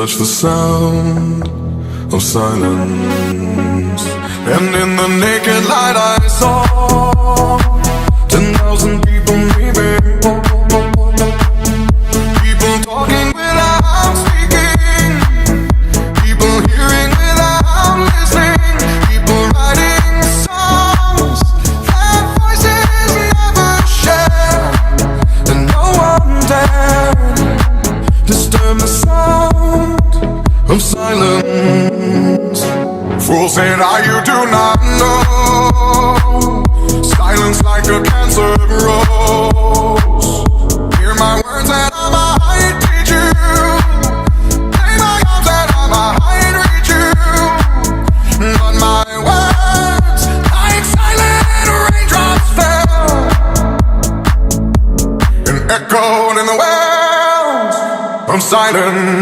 Touch the sound of silence, and in the naked light I saw 10,000 people maybe, people talking without speaking, people hearing without listening, people writing songs that voices never share, and no one dared disturb the sound of silence. Fools said, you do not know. Silence like a cancer grows. Hear my words and I might teach you. Play my arms and I might reach you. But my words, like silent raindrops, fell and echoed in the wells of silence.